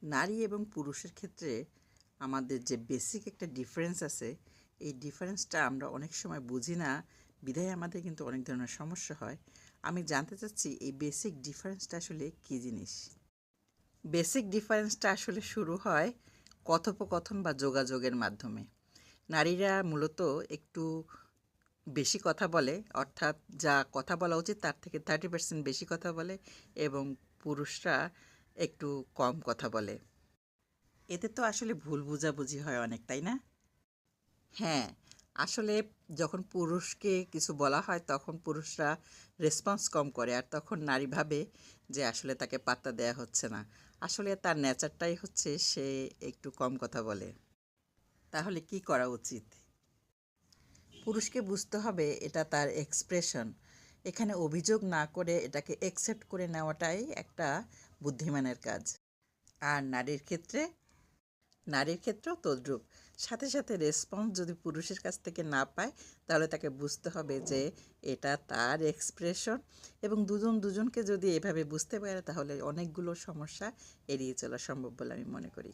নারী এবং পুরুষের ক্ষেত্রে আমাদের যে বেসিক একটা ডিফারেন্স আছে, এই ডিফারেন্সটা আমরা অনেক সময় বুঝি না, বিধায় আমাদের কিন্তু অনেক ধরনের সমস্যা হয়। আমি জানতে চাচ্ছি এই বেসিক ডিফারেন্সটা আসলে কী জিনিস? বেসিক ডিফারেন্সটা আসলে শুরু হয় কথোপকথন বা যোগাযোগের মাধ্যমে। নারীরা মূলত একটু বেশি কথা বলে, অর্থাৎ যা কথা বলা উচিত তার থেকে 30% বেশি কথা বলে, এবং পুরুষরা একটু কম কথা বলে। এতে তো আসলে ভুল বোঝাবুঝি হয় অনেক, তাই না? হ্যাঁ, আসলে যখন পুরুষকে কিছু বলা হয় তখন পুরুষরা রেসপন্স কম করে, আর তখন নারী ভাবে যে আসলে তাকে পাত্তা দেয়া হচ্ছে না। আসলে তার নেচারটাই হচ্ছে সে একটু কম কথা বলে। তাহলে কি করা উচিত? পুরুষকে বুঝতে হবে এটা তার এক্সপ্রেশন। এখানে অভিযোগ না করে এটাকে অ্যাকসেপ্ট করে নেওয়াটাই একটা বুদ্ধিমানের কাজ। আর নারীর ক্ষেত্রেও তদ্রূপ। সাথে সাথে রেসপন্স যদি পুরুষের কাছ থেকে না পায়, তাহলে তাকে বুঝতে হবে যে এটা তার এক্সপ্রেশন, এবং দুজন দুজনকে যদি এভাবে বুঝতে পারে তাহলে অনেকগুলো সমস্যা এড়িয়ে চলা সম্ভব বলে আমি মনে করি।